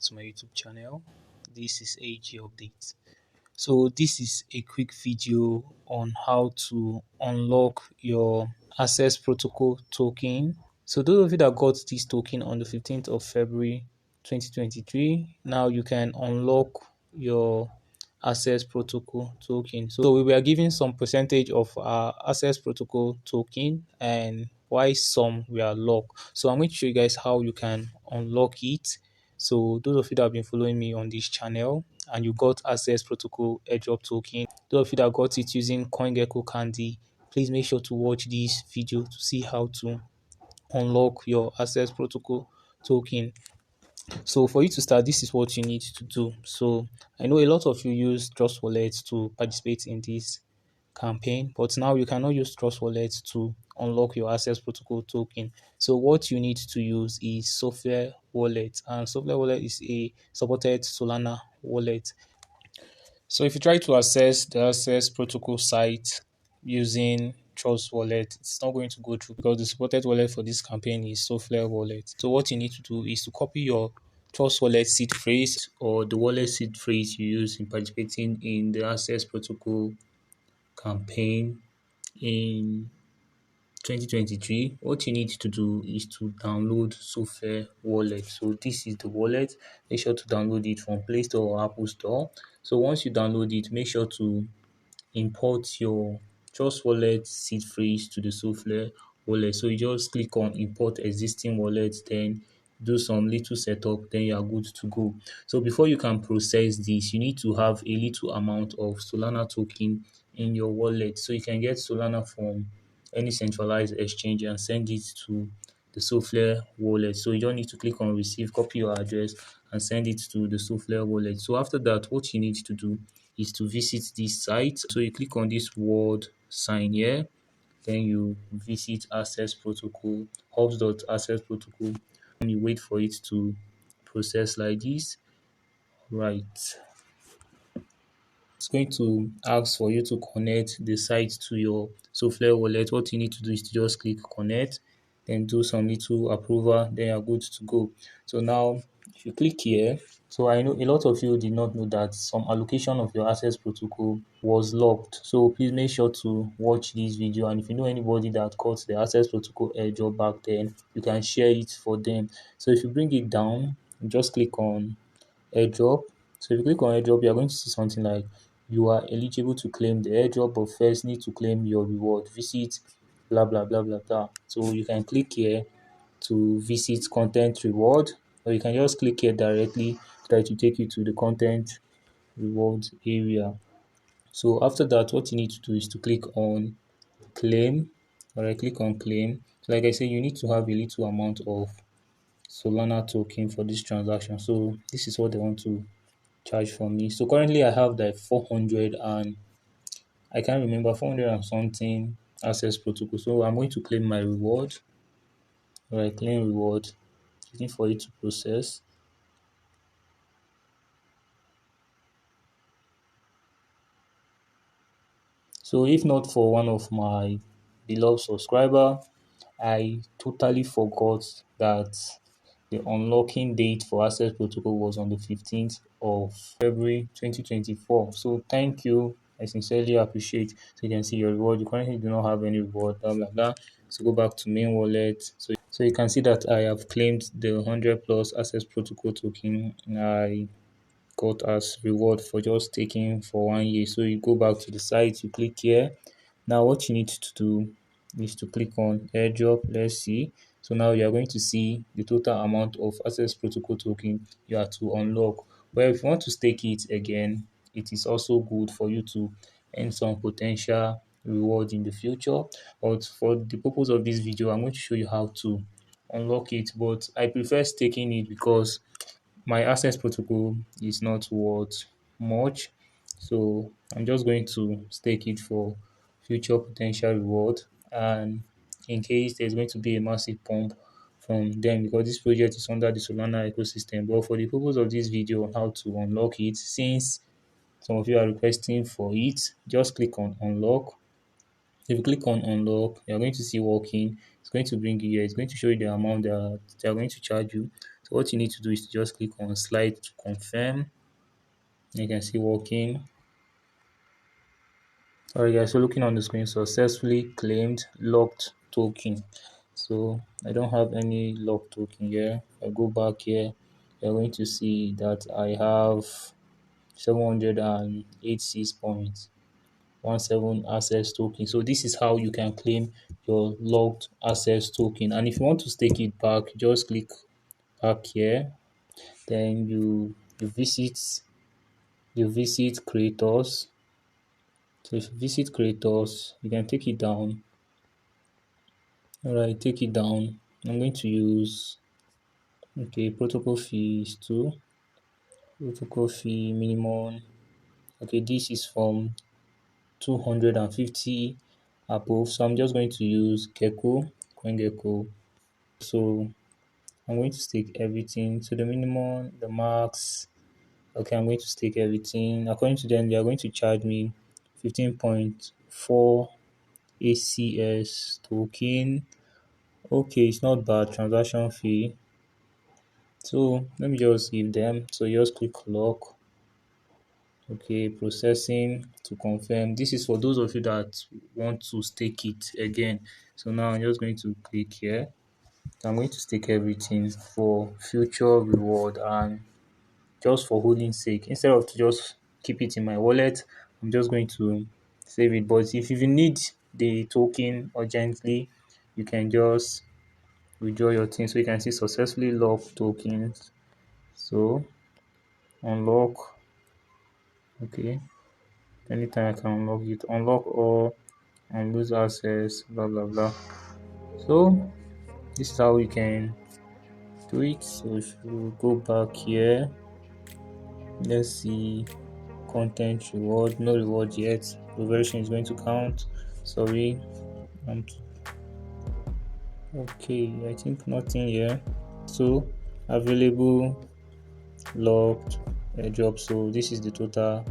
to my YouTube channel. This is AG Update. So this is a quick video on how to unlock your Access Protocol token. So those of you that got this token on the 15th of February 2023, now you can unlock your Access Protocol token. So we were giving some percentage of our Access Protocol token and why some were locked. So I'm going to show you guys how you can unlock it. So those of you that have been following me on this channel and you got Access Protocol Airdrop token, those of you that got it using CoinGecko Candy, please make sure to watch this video to see how to unlock your Access Protocol token. So for you to start, this is what you need to do. So I know a lot of you use Trust Wallet to participate in this campaign, but now you cannot use Trust Wallet to unlock your Access Protocol token. So what you need to use is Software Wallet, and Software Wallet is a supported Solana wallet. So if you try to access the Access Protocol site using Trust Wallet, it's not going to go through because the supported wallet for this campaign is Software Wallet. So what you need to do is to copy your Trust Wallet seed phrase or the wallet seed phrase you use in participating in the Access Protocol campaign in 2023. What you need to do is to download Software Wallet. So this is the wallet. Make sure to download it from Play Store or Apple Store. So once you download it, make sure to import your Trust Wallet seed phrase to the Software Wallet. So you just click on import existing wallet, then do some little setup, then you are good to go. So before you can process this, you need to have a little amount of Solana token in your wallet. So you can get Solana from any centralized exchange and send it to the Software Wallet. So you don't need to click on receive, copy your address and send it to the Software Wallet. So after that, what you need to do is to visit this site. So you click on this word sign here, then you visit Access Protocol, hubs.access protocol, and you wait for it to process like this. Right. It's going to ask for you to connect the site to your Software Wallet. What you need to do is to just click connect, then do some little approval, then you're good to go. So now if you click here, so I know a lot of you did not know that some allocation of your Access Protocol was locked. So please make sure to watch this video, and if you know anybody that caught the Access Protocol airdrop back then, you can share it for them. So if you bring it down, just click on airdrop. So if you click on airdrop, you are going to see something like you are eligible to claim the airdrop, but first need to claim your reward. Visit blah blah blah blah blah. So you can click here to visit content reward, or you can just click here directly, try to take you to the content reward area. So after that, what you need to do is to click on claim. Or I click on claim. So like I said, you need to have a little amount of Solana token for this transaction. So this is what they want to charge from me. So currently I have like 400 and I can't remember 400 and something access protocol. So I'm going to claim my reward. Right, claim reward. Waiting for it to process. So if not for one of my beloved subscriber, I totally forgot that the unlocking date for Access Protocol was on the 15th of February 2024. So thank you. I sincerely appreciate. So you can see your reward. You currently do not have any reward, blah blah blah. So go back to main wallet. So you can see that I have claimed the 100 plus Access Protocol token I got as reward for just taking for 1 year. So you go back to the site, you click here. Now what you need to do is to click on airdrop. Let's see. So now you are going to see the total amount of Access Protocol token you have to unlock. But if you want to stake it again, it is also good for you to earn some potential reward in the future. But for the purpose of this video, I'm going to show you how to unlock it. But I prefer staking it because my access protocol is not worth much, so I'm just going to stake it for future potential reward, and in case there's going to be a massive pump from them, because this project is under the Solana ecosystem. But for the purpose of this video on how to unlock it, since some of you are requesting for it, just click on unlock. If you click on unlock, you're going to see working. It's going to bring you here. It's going to show you the amount that they are going to charge you. So what you need to do is to just click on slide to confirm. You can see working. Alright guys, so looking on the screen, successfully claimed locked token. So I don't have any locked token here. If I go back here, you're going to see that I have 786.17 access token. So this is how you can claim your locked access token. And if you want to stake it back, just click back here. Then you visit creators. So if you visit creators, you can take it down. Alright, take it down. I'm going to use protocol fees too. Protocol fee minimum. Okay, this is from 250 above. So I'm just going to use CoinGecko. So I'm going to stake everything. So the minimum, the max. Okay, I'm going to stake everything. According to them, they are going to charge me 15.4 ACS token. Okay, it's not bad. Transaction fee. So let me just give them. So just click lock. Okay, processing to confirm. This is for those of you that want to stake it again. So now I'm just going to click here. So I'm going to stake everything for future reward and just for holding sake. Instead of to just keep it in my wallet, I'm just going to save it. But if you need the token urgently, you can just withdraw your thing. So you can see successfully locked tokens. So unlock. Okay. Anytime I can unlock it. Unlock all and lose access. Blah blah blah. So this is how we can do it. So if you go back here, let's see content reward. No reward yet. Progression is going to count. Sorry. Um, okay, I think nothing here. So available locked airdrop. So this is the total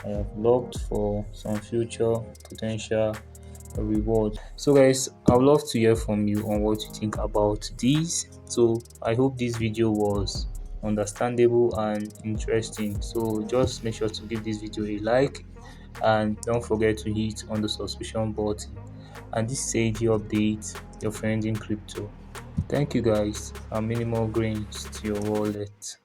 I have locked for some future potential reward. So guys, I would love to hear from you on what you think about this. So I hope this video was understandable and interesting. So just make sure to give this video a like and don't forget to hit on the subscription button. And this is AG update, your friend in crypto. Thank you guys, and minimal grains to your wallet.